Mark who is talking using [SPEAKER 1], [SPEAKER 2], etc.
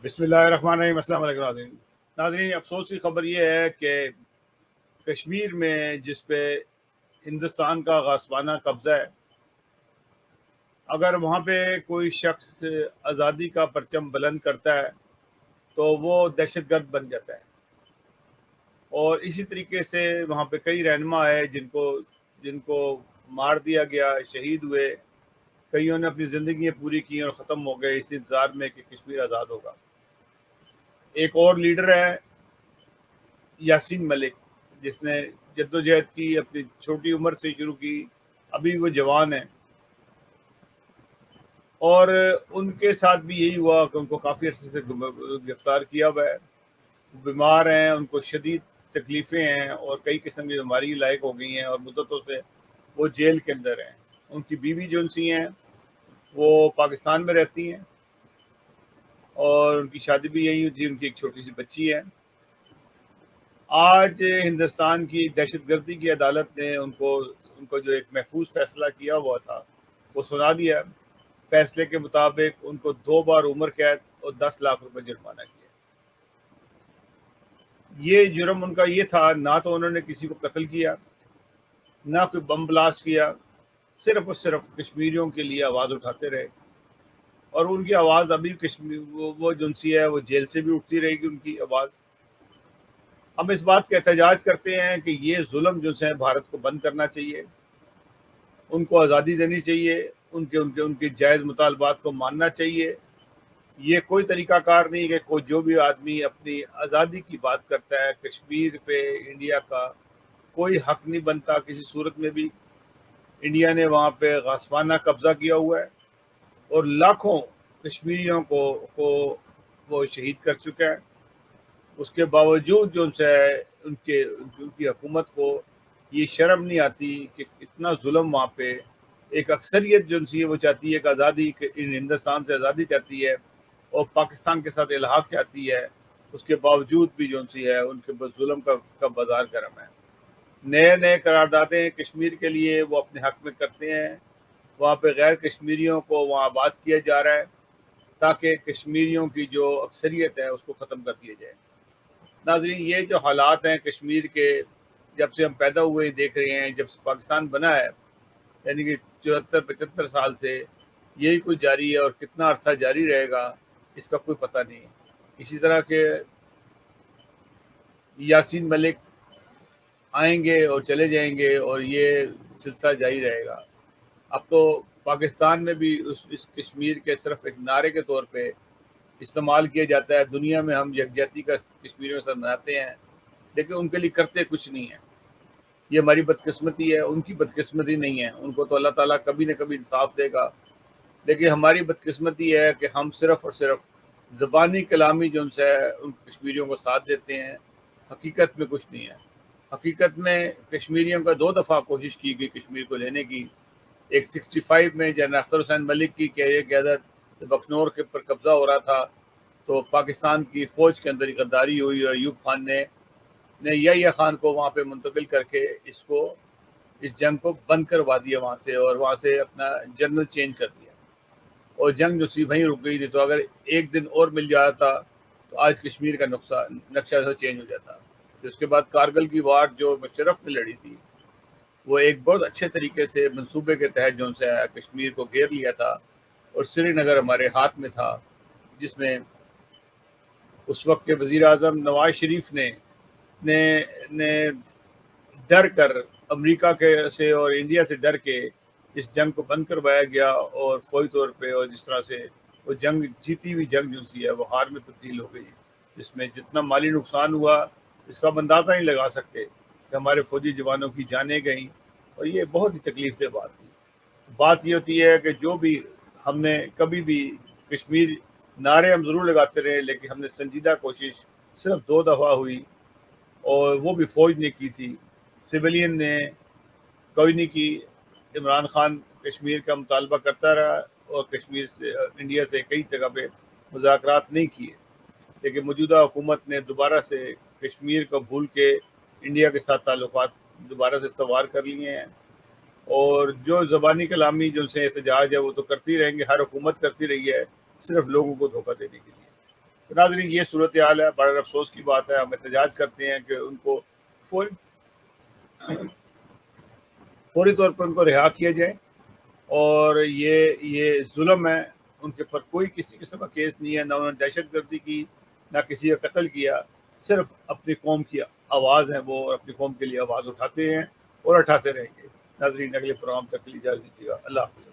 [SPEAKER 1] بسم اللہ الرحمن الرحیم۔ السلام علیکم ناظرین۔ ناظرین، افسوس کی خبر یہ ہے کہ کشمیر میں جس پہ ہندوستان کا غاصبانہ قبضہ ہے، اگر وہاں پہ کوئی شخص آزادی کا پرچم بلند کرتا ہے تو وہ دہشت گرد بن جاتا ہے۔ اور اسی طریقے سے وہاں پہ کئی رہنما ہے جن کو مار دیا گیا، شہید ہوئے، کئیوں نے اپنی زندگیاں پوری کی اور ختم ہو گئے اس انتظار میں کہ کشمیر آزاد ہوگا۔ ایک اور لیڈر ہے یاسین ملک، جس نے جدوجہد کی، اپنی چھوٹی عمر سے شروع کی، ابھی وہ جوان ہیں، اور ان کے ساتھ بھی یہی ہوا کہ ان کو کافی عرصے سے گرفتار کیا ہوا ہے۔ بیمار ہیں، ان کو شدید تکلیفیں ہیں اور کئی قسم کی بیماری لاحق ہو گئی ہیں اور مدتوں سے وہ جیل کے اندر ہیں۔ ان کی بیوی جو ان سی ہیں وہ پاکستان میں رہتی ہیں اور ان کی شادی بھی یہی ہوئی تھی، ان کی ایک چھوٹی سی بچی ہے۔ آج ہندوستان کی دہشت گردی کی عدالت نے ان کو جو ایک محفوظ فیصلہ کیا ہوا تھا وہ سنا دیا۔ فیصلے کے مطابق ان کو 2 بار عمر قید اور 10 لاکھ روپے جرمانہ کیا۔ یہ جرم ان کا یہ تھا، نہ تو انہوں نے کسی کو قتل کیا، نہ کوئی بم بلاسٹ کیا، صرف اور صرف کشمیریوں کے لیے آواز اٹھاتے رہے۔ اور ان کی آواز ابھی کشمیر وہ جو ان سی ہے وہ جیل سے بھی اٹھتی رہے گی ان کی آواز۔ ہم اس بات کا احتجاج کرتے ہیں کہ یہ ظلم جو ہے بھارت کو بند کرنا چاہیے، ان کو آزادی دینی چاہیے، ان کے جائز مطالبات کو ماننا چاہیے۔ یہ کوئی طریقہ کار نہیں کہ کوئی جو بھی آدمی اپنی آزادی کی بات کرتا ہے، کشمیر پہ انڈیا کا کوئی حق نہیں بنتا کسی صورت میں بھی۔ انڈیا نے وہاں پہ غاصبانہ قبضہ کیا ہوا ہے اور لاکھوں کشمیریوں کو وہ شہید کر چکا ہے۔ اس کے باوجود جو ان کی حکومت کو یہ شرم نہیں آتی کہ اتنا ظلم وہاں پہ ایک اکثریت جو ان سے وہ چاہتی ہے کہ آزادی، ان ہندوستان سے آزادی چاہتی ہے اور پاکستان کے ساتھ الحاق چاہتی ہے، اس کے باوجود بھی جو ان سے ہے ان کے ظلم کا بازار گرم ہے۔ نئے نئے قراردادیں کشمیر کے لیے وہ اپنے حق میں کرتے ہیں، وہاں پہ غیر کشمیریوں کو وہاں آباد کیا جا رہا ہے تاکہ کشمیریوں کی جو اکثریت ہے اس کو ختم کر دیا جائے۔ ناظرین، یہ جو حالات ہیں کشمیر کے، جب سے ہم پیدا ہوئے دیکھ رہے ہیں، جب سے پاکستان بنا ہے، یعنی کہ 74-75 سال سے یہی کچھ جاری ہے، اور کتنا عرصہ جاری رہے گا اس کا کوئی پتہ نہیں۔ اسی طرح کے یاسین ملک آئیں گے اور چلے جائیں گے اور یہ سلسلہ جاری رہے گا۔ اب تو پاکستان میں بھی اس کشمیر کے صرف ایک نعرے کے طور پہ استعمال کیا جاتا ہے۔ دنیا میں ہم یکجہتی کا کشمیریوں سے مناتے ہیں، لیکن ان کے لیے کرتے کچھ نہیں ہے۔ یہ ہماری بدقسمتی ہے، ان کی بدقسمتی نہیں ہے۔ ان کو تو اللہ تعالیٰ کبھی نہ کبھی انصاف دے گا، لیکن ہماری بدقسمتی ہے کہ ہم صرف اور صرف زبانی کلامی جو ان سے ان کشمیریوں کو ساتھ دیتے ہیں، حقیقت میں کچھ نہیں ہے۔ حقیقت میں کشمیریوں کا 2 دفعہ کوشش کی گئی کشمیر کو لینے کی۔ ایک 65 میں جنرل اختر حسین ملک کی قیادت بخنور کے پر قبضہ ہو رہا تھا، تو پاکستان کی فوج کے اندر غداری ہوئی اور ایوب خان نے یحییٰ خان کو وہاں پہ منتقل کر کے اس جنگ کو بند کروا دیا وہاں سے، اور وہاں سے اپنا جنرل چینج کر دیا، اور جنگ جو سی وہیں رک گئی تھی۔ تو اگر ایک دن اور مل جاتا تو آج کشمیر کا نقشہ چینج ہو جاتا۔ پھر اس کے بعد کارگل کی وار جو مشرف نے لڑی تھی، وہ ایک بہت اچھے طریقے سے منصوبے کے تحت جو سے کشمیر کو گھیر لیا تھا، اور سری نگر ہمارے ہاتھ میں تھا، جس میں اس وقت کے وزیر اعظم نواز شریف نے ڈر کر امریکہ کے سے اور انڈیا سے ڈر کے اس جنگ کو بند کروایا گیا، اور فوری طور پہ اور جس طرح سے وہ جنگ جیتی ہوئی جنگ جو سی ہے وہ ہار میں تبدیل ہو گئی، جس میں جتنا مالی نقصان ہوا اس کا ہم اندازہ نہیں لگا سکتے کہ ہمارے فوجی جوانوں کی جانیں گئیں، اور یہ بہت ہی تکلیف دہ بات تھی۔ بات یہ ہوتی ہے کہ جو بھی ہم نے کبھی بھی کشمیر نعرے ہم ضرور لگاتے رہے، لیکن ہم نے سنجیدہ کوشش صرف 2 دفعہ ہوئی، اور وہ بھی فوج نے کی تھی، سویلین نے کوئی نہیں کی۔ عمران خان کشمیر کا مطالبہ کرتا رہا اور کشمیر سے انڈیا سے کئی جگہ پہ مذاکرات نہیں کیے، لیکن موجودہ حکومت نے دوبارہ سے کشمیر کو بھول کے انڈیا کے ساتھ تعلقات دوبارہ سے استوار کر لیے ہیں، اور جو زبانی کلامی جو سے احتجاج ہے وہ تو کرتی رہیں گے، ہر حکومت کرتی رہی ہے، صرف لوگوں کو دھوکہ دینے کے لیے۔ ناظرین یہ صورتحال ہے، بڑا افسوس کی بات ہے، ہم احتجاج کرتے ہیں کہ ان کو فوری طور پر ان کو رہا کیا جائے، اور یہ ظلم ہے، ان کے پر کوئی کسی قسم کا کیس نہیں ہے، نہ انہوں نے دہشت گردی کی، نہ کسی کا قتل کیا، صرف اپنی قوم کی آواز ہے وہ، اور اپنی قوم کے لیے آواز اٹھاتے ہیں اور اٹھاتے رہیں گے۔ ناظرین اگلے پروگرام تک کے لیے اجازت دیجیے گا، اللہ حافظ۔